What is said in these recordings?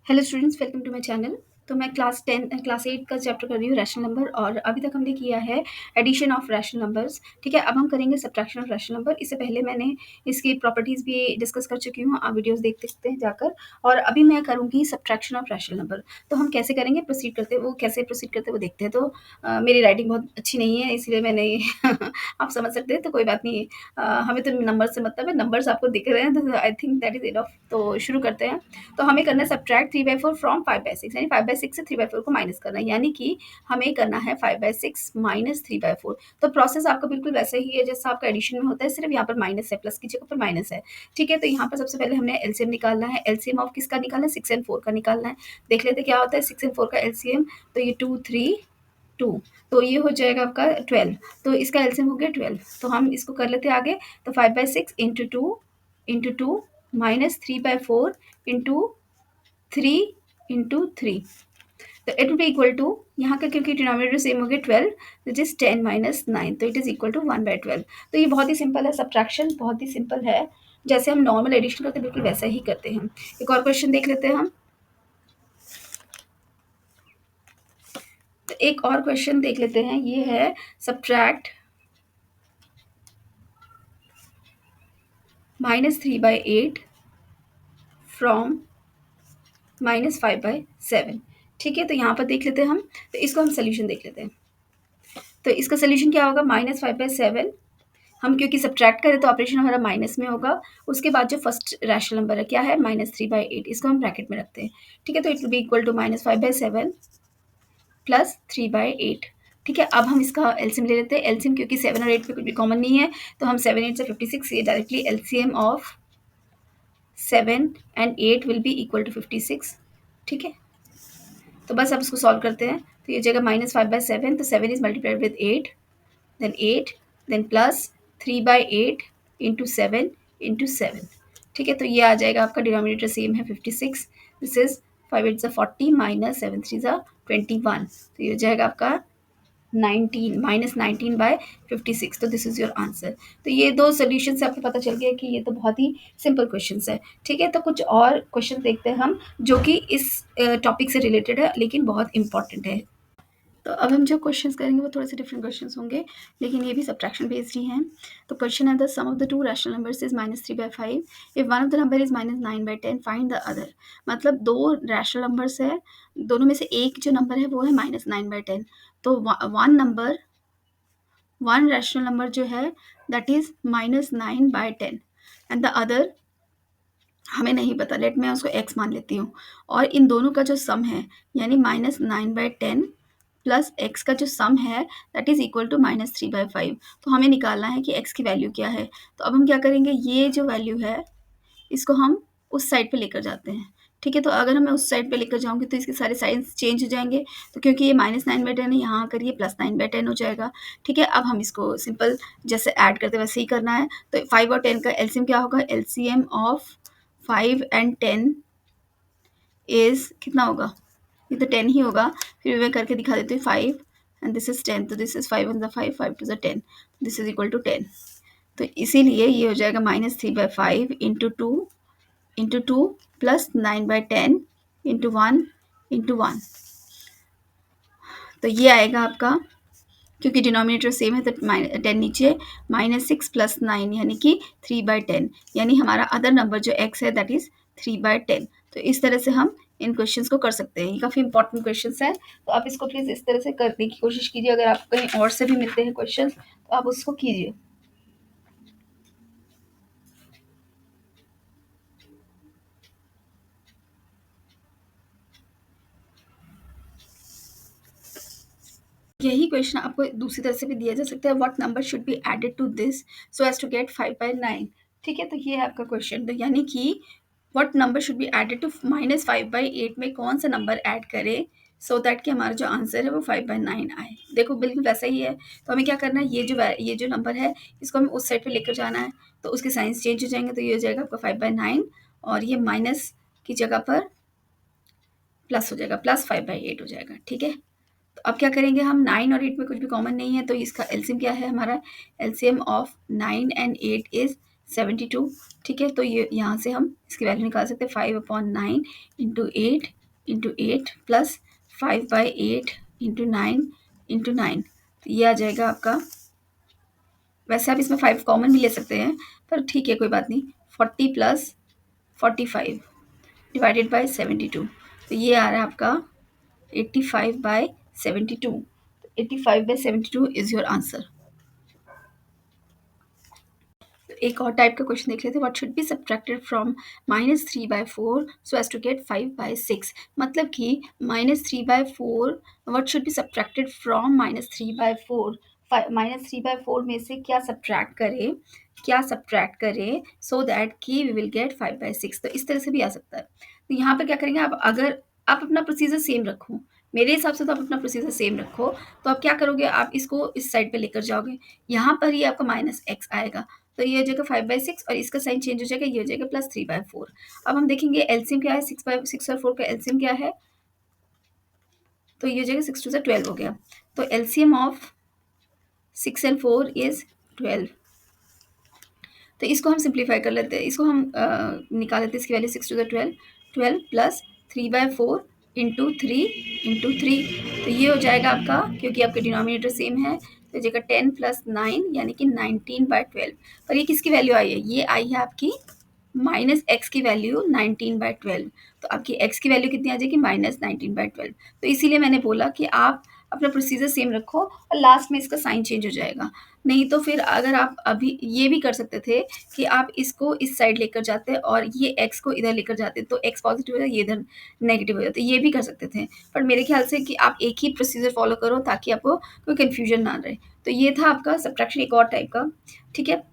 Hello students, welcome to my channel. तो मैं class 8 का चैप्टर कर रही हूँ रैशनल नंबर, और अभी तक हमने किया है एडिशन ऑफ रैशनल नंबर्स। ठीक है, अब हम करेंगे सब्ट्रैक्शन ऑफ रैशनल नंबर। इससे पहले मैंने इसकी प्रॉपर्टीज़ भी डिस्कस कर चुकी हूँ, आप वीडियोस देख सकते हैं जाकर। और अभी मैं करूँगी सब्ट्रैक्शन ऑफ रैशनल नंबर। तो हम कैसे करेंगे, कैसे प्रोसीड करते वो देखते हैं। तो मेरी राइटिंग बहुत अच्छी नहीं है, इसलिए मैंने आप समझ सकते हैं, तो कोई बात नहीं। हमें तो नंबर से मतलब है, नंबर्स आपको दिख रहे हैं, तो I think that is enough. तो शुरू करते हैं। तो हमें करना है सब्ट्रैक्ट 3/4 फ्रॉम 5/6, यानी 5/6 से 3/4 को माइनस करना है, यानी कि हमें करना है 5/6 माइनस 3/4। तो प्रोसेस आपका बिल्कुल वैसा ही है जैसा आपका एडिशन में होता है, सिर्फ यहाँ पर माइनस है, प्लस की जगह पर माइनस है। ठीक है, तो यहाँ पर सबसे पहले हमने एलसीएम निकालना है। एलसीएम ऑफ किसका निकालना है? 6 and 4 का निकालना है। देख लेते क्या होता है 6 and 4 का एलसीएम। तो ये 2 3 2, तो ये हो जाएगा आपका 12। तो इसका एलसीएम हो गया 12। तो हम इसको कर लेते हैं आगे। तो 5/6 इंटू टू माइनस 3/4 इंटू 3 तो it will be equal to, यहाँ का क्योंकि डिनोमिनेटर सेम हो गया 12, विच इज 10 माइनस 9, तो इट इज इक्वल टू 1/12। तो ये बहुत ही सिंपल है, सब्ट्रैक्शन बहुत ही सिंपल है, जैसे हम नॉर्मल एडिशन करते हैं बिल्कुल वैसा ही करते हैं। एक और क्वेश्चन देख लेते हैं हम। तो एक और क्वेश्चन देख लेते हैं, ये है सब्ट्रैक्ट -3/8 फ्रॉम -5/7। ठीक है, तो यहाँ पर देख लेते हैं हम। तो इसको हम सोल्यूशन देख लेते हैं। तो इसका सोल्यूशन क्या होगा? -5/7। हम क्योंकि सब्ट्रैक्ट करें तो ऑपरेशन हमारा माइनस में होगा। उसके बाद जो फर्स्ट रैशनल नंबर है क्या है? -3/8, इसको हम ब्रैकेट में रखते हैं। ठीक है, तो it will be equal to -5/7 plus 3/8। ठीक है, अब हम इसका एलसीएम ले लेते हैं। एलसीएम क्योंकि 7 और 8 में कुछ भी कॉमन नहीं है, तो हम 7 8 से 56, ये directly LCM of 7 and 8 will be equal to 56। ठीक है, तो बस अब इसको सॉल्व करते हैं। तो ये जगह -5/7, तो 7 is multiplied with 8, then 8, then plus 3/8 into 7 into 7। ठीक है, तो ये आ जाएगा आपका डिनोमिनेटर सेम है 56। दिस इज 5 8 40 माइनस 7 3 21, तो ये हो जाएगा आपका 19 -19/56। तो दिस इज योर आंसर। तो ये दो सोल्यूशन से आपको पता चल गया कि ये तो बहुत ही सिंपल क्वेश्चन है। ठीक है, तो कुछ और क्वेश्चन देखते हैं हम, जो कि इस टॉपिक से रिलेटेड है लेकिन बहुत इंपॉर्टेंट है। तो अब हम जो क्वेश्चंस करेंगे वो थोड़े से डिफरेंट क्वेश्चंस होंगे, लेकिन ये भी सब्ट्रैक्शन बेस्ड ही हैं। तो क्वेश्चन है the sum of the two rational numbers is -3/5 if one of the number is -9/10 find the other. मतलब दो रैशनल नंबर्स है, दोनों में से एक जो नंबर है वो है -9/10। तो वन रैशनल नंबर जो है that is -9/10 and the other हमें नहीं पता, लेट मैं उसको x मान लेती हूँ। और इन दोनों का जो सम है यानी -9/10 प्लस x का जो सम है दैट इज इक्वल टू -3/5। तो हमें निकालना है कि x की वैल्यू क्या है। तो अब हम क्या करेंगे, ये जो वैल्यू है इसको हम उस साइड पे लेकर जाते हैं। ठीक है, तो अगर मैं उस साइड पे लेकर जाऊंगी तो इसके सारे साइंस चेंज हो जाएंगे। तो क्योंकि ये -9/10 है, यहाँ आकर ये +9/10 हो जाएगा। ठीक है, अब हम इसको सिंपल जैसे ऐड करते वैसे ही करना है। तो 5 और 10 का एलसीएम क्या होगा? एलसीएम ऑफ 5 and 10 इज कितना होगा? ये तो 10 ही होगा। फिर मैं करके दिखा देती हूँ। 5 एंड दिस इज 10, तो this is 5 1 5 5 2 10, this is equal to 10। तो इसीलिए ये हो जाएगा -3/5 into two plus 9/10 into 1 into 1। तो ये आएगा आपका, क्योंकि डिनोमिनेटर सेम है तो 10 नीचे, -6 प्लस 9 यानी कि 3/10, यानी हमारा अदर नंबर जो x है दैट इज 3/10। तो इस तरह से हम इन क्वेश्चंस को कर सकते हैं। ये काफ़ी इंपॉर्टेंट क्वेश्चंस हैं, तो आप इसको प्लीज़ इस तरह से करने की कोशिश कीजिए। अगर आपको कहीं और से भी मिलते हैं क्वेश्चंस तो आप उसको कीजिए। यही क्वेश्चन आपको दूसरी तरह से भी दिया जा सकता है। What number should be added to this so as to get 5/9। ठीक है, तो ये है आपका क्वेश्चन। तो यानी कि what number should be added to -5/8 में कौन सा नंबर ऐड करे सो दैट कि हमारा जो आंसर है वो 5/9 आए। देखो बिल्कुल वैसा ही है। तो हमें क्या करना है, ये जो नंबर है इसको हमें उस साइड पे लेकर जाना है। तो उसके साइंस चेंज हो जाएंगे। तो ये हो जाएगा आपका 5/9, और ये माइनस की जगह पर प्लस हो जाएगा, +5/8 हो जाएगा। ठीक है, तो अब क्या करेंगे हम, 9 और 8 में कुछ भी कॉमन नहीं है, तो इसका एलसीएम क्या है हमारा? LCM of 9 and 8 is 72। ठीक है, तो ये यहाँ से हम इसकी वैल्यू निकाल सकते हैं 5/9 इंटू 8 प्लस 5/8 इंटू 9 तो ये आ जाएगा आपका। वैसे आप इसमें 5 कॉमन भी ले सकते हैं, पर ठीक है कोई बात नहीं। 40 प्लस 45 डिवाइडेड बाय 72, तो ये आ रहा है आपका 85/72। 85/72 इज योर आंसर। एक और टाइप का क्वेश्चन देख लेते हैं। What should be subtracted from -3/4 so as to get 5/6। मतलब कि -3/4, what should be subtracted from -3/4। -3/4 में से क्या सब्ट्रैक्ट करें सो दैट कि वी विल गेट 5/6। तो इस तरह से भी आ सकता है। तो यहाँ पर क्या करेंगे आप, अगर आप अपना प्रोसीजर सेम रखो, मेरे हिसाब से तो आप अपना प्रोसीजर सेम रखो, तो आप क्या करोगे, आप इसको इस साइड पे लेकर जाओगे। यहाँ पर ही आपका -x आएगा, तो ये हो जाएगा 5/6 और इसका साइन चेंज हो जाएगा, ये हो जाएगा +3/4। अब हम देखेंगे एलसीएम क्या है, 6 और 4 का एलसीएम क्या है, तो ये हो जाएगा 6 2 से 12 हो गया। तो एलसीएम ऑफ 6 एंड 4 इज 12। तो इसको हम सिंप्लीफाई कर लेते हैं, इसको हम निकाल लेते हैं, इसकी वैल्यू 6 2 से 12, 12 प्लस 3/4 इंटू 3 तो ये हो जाएगा आपका, क्योंकि आपके डिनोमिनेटर सेम है, तो जाएगा 10 प्लस 9 यानी कि 19/12। पर ये किसकी वैल्यू आई है, ये आई है आपकी -x की वैल्यू 19/12। तो आपकी x की वैल्यू कितनी आ जाएगी, -19/12। तो इसीलिए मैंने बोला कि आप अपना प्रोसीजर सेम रखो और लास्ट में इसका साइन चेंज हो जाएगा। नहीं तो फिर अगर आप अभी ये भी कर सकते थे कि आप इसको इस साइड लेकर जाते और ये x को इधर लेकर जाते, तो x पॉजिटिव हो जाए, ये इधर नेगेटिव हो जाता, ये भी कर सकते थे। पर मेरे ख्याल से कि आप एक ही प्रोसीजर फॉलो करो ताकि आपको कोई कन्फ्यूजन ना रहे। तो ये था आपका सब्ट्रैक्शन एक और टाइप का। ठीक है,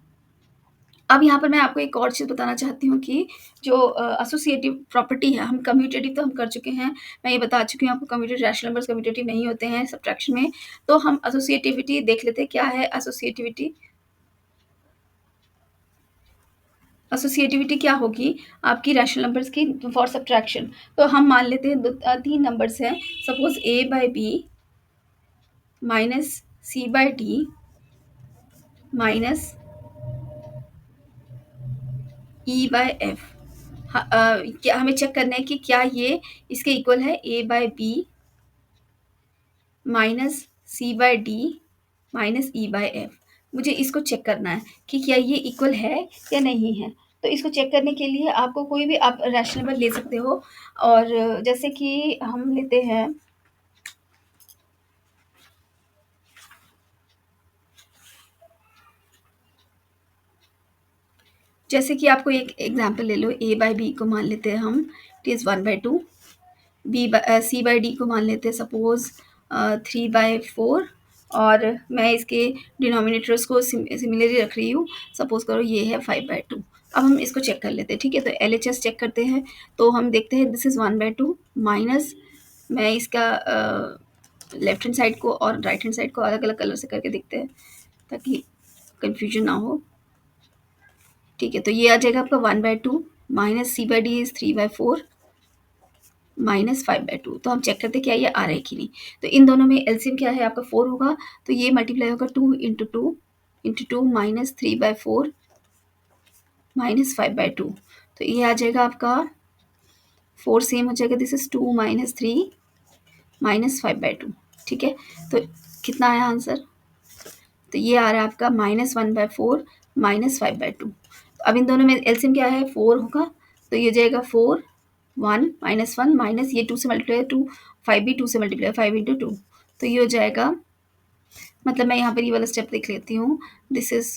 अब यहाँ पर मैं आपको एक और चीज़ बताना चाहती हूँ कि जो एसोसिएटिव प्रॉपर्टी है, हम कम्यूटेटिव तो हम कर चुके हैं, मैं ये बता चुकी हूँ आपको कम्यूटेटिव रैशनल नंबर्स कम्यूटेटिव नहीं होते हैं सब्ट्रैक्शन में। तो हम एसोसिएटिविटी देख लेते हैं, क्या है एसोसिएटिविटी। एसोसिएटिविटी क्या होगी आपकी रैशनल नंबर्स की फॉर सब्ट्रैक्शन। तो हम मान लेते हैं 3 नंबर्स हैं, suppose a/b minus c/d minus e/f। क्या हमें चेक करना है कि क्या ये इसके इक्वल है, a/b minus c/d minus e/f। मुझे इसको चेक करना है कि क्या ये इक्वल है या नहीं है। तो इसको चेक करने के लिए आपको कोई भी आप रैशनल नंबर ले सकते हो, और जैसे कि हम लेते हैं, जैसे कि आपको एक एग्जांपल ले लो, a/b को मान लेते हैं हम, इट इज़ 1/2। c/d को मान लेते हैं सपोज 3/4, और मैं इसके डिनोमिनेटर्स को सिमिलरली रख रही हूँ, सपोज करो ये है 5/2। अब हम इसको चेक कर लेते हैं। ठीक है, तो LHS चेक करते हैं, तो हम देखते हैं दिस इज़ 1/2 माइनस, मैं इसका लेफ्ट हैंड साइड को और राइट हैंड साइड को अलग अलग कलर से करके देखते हैं ताकि कन्फ्यूजन ना हो। ठीक है, तो ये आ जाएगा आपका 1/2 माइनस c/d इज़ 3/4 माइनस 5/2। तो हम चेक करते हैं क्या ये आ रहा है कि नहीं। तो इन दोनों में एलसीएम क्या है आपका 4 होगा, तो ये मल्टीप्लाई होगा 2 माइनस 3/4 माइनस 5/2। तो ये आ जाएगा आपका 4 सेम हो जाएगा, दिस इज 2 माइनस 3 माइनस 5/2। ठीक है, तो कितना आया आंसर, तो ये आ रहा है आपका -1/4 माइनस 5/2। अब इन दोनों में एलसीएम क्या है 4 होगा, तो ये जाएगा 4 1 -1 माइनस ये 2 से मल्टीप्लाई 2, 5 भी 2 से मल्टीप्लाई 5 इंटू 2, तो ये हो जाएगा, मतलब मैं यहाँ पर ये वाला स्टेप देख लेती हूँ, दिस इज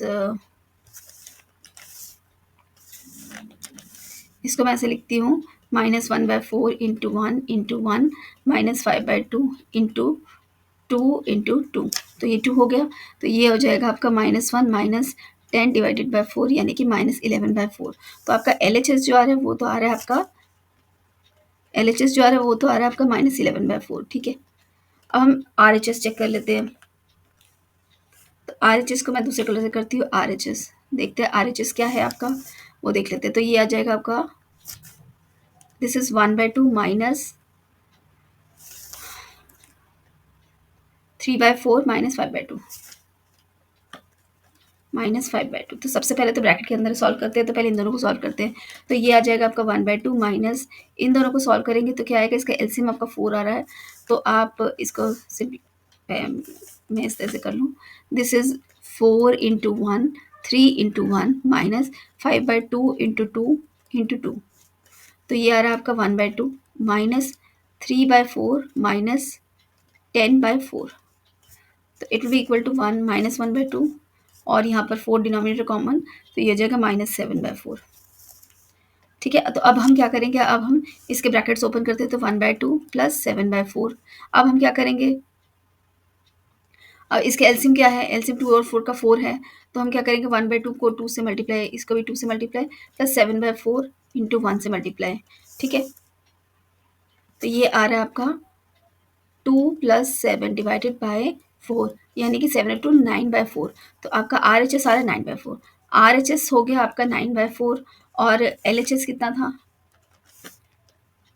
इसको मैं ऐसे लिखती हूँ -1/4 इंटू 1 माइनस 5/2 इंटू 2, तो ये 2 हो गया। तो ये हो जाएगा आपका -1 माइनस 10 डिवाइडेड बाय 4 यानी कि -11/4। तो आपका LHS जो आ रहा है वो तो आ रहा है आपका -11/4। ठीक है, अब हम RHS चेक कर लेते हैं। तो RHS को मैं दूसरे कलर से करती हूँ, RHS देखते हैं RHS क्या है आपका, वो देख लेते हैं। तो ये आ जाएगा आपका, दिस इज 1/2 माइनस 3/4 माइनस 5/2 -5/2। तो सबसे पहले तो ब्रैकेट के अंदर सॉल्व करते हैं, तो पहले इन दोनों को सॉल्व करते हैं। तो ये आ जाएगा आपका 1/2 माइनस इन दोनों को सॉल्व करेंगे तो क्या आएगा, इसका एलसीएम आपका 4 आ रहा है। तो आप इसको मैं इस तरह से कर लूँ, this is 4 into 1 3 into 1 minus 5/2 into 2 into 2। तो ये आ रहा है आपका 1/2 माइनस 3/4 माइनस 10/4। तो it will be equal to 1 minus 1/2 और यहाँ पर 4 डिनोमिनेटर कॉमन, तो ये हो जाएगा -7/4। ठीक है, तो अब हम क्या करेंगे, अब हम इसके ब्रैकेट्स ओपन करते हैं, तो 1/2 प्लस 7/4। अब हम क्या करेंगे, अब इसके एलसीएम क्या है, एलसीएम 2 और 4 का 4 है। तो हम क्या करेंगे, 1/2 को 2 से मल्टीप्लाई, इसको भी 2 से मल्टीप्लाई, प्लस 7/4 इंटू 1 से मल्टीप्लाई। ठीक है, तो ये आ रहा है आपका 2 प्लस 7 डिवाइडेड बाय 4, यानी कि 7 इंटू 9/4। तो आपका RHS आ रहा है 9/4। RHS हो गया आपका 9/4 और LHS कितना था,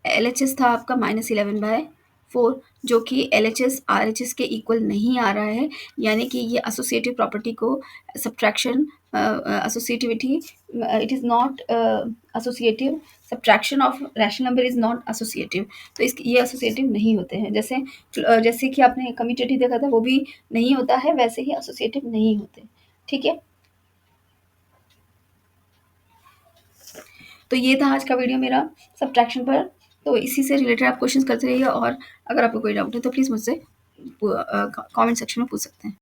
LHS था आपका -11/4, जो कि LHS RHS के इक्वल नहीं आ रहा है, यानी कि ये एसोसिएटिव प्रॉपर्टी को subtraction associativity, it is not associative, subtraction of rational number is not associative. तो इस ये एसोसिएटिव नहीं होते हैं, जैसे कि आपने कम्यूटेटिव देखा था वो भी नहीं होता है, वैसे ही एसोसिएटिव नहीं होते। ठीक है, तो ये था आज का वीडियो मेरा सब्ट्रैक्शन पर। तो इसी से रिलेटेड आप क्वेश्चंस करते रहिए और अगर आपको कोई डाउट है तो प्लीज़ मुझसे कमेंट सेक्शन में पूछ सकते हैं।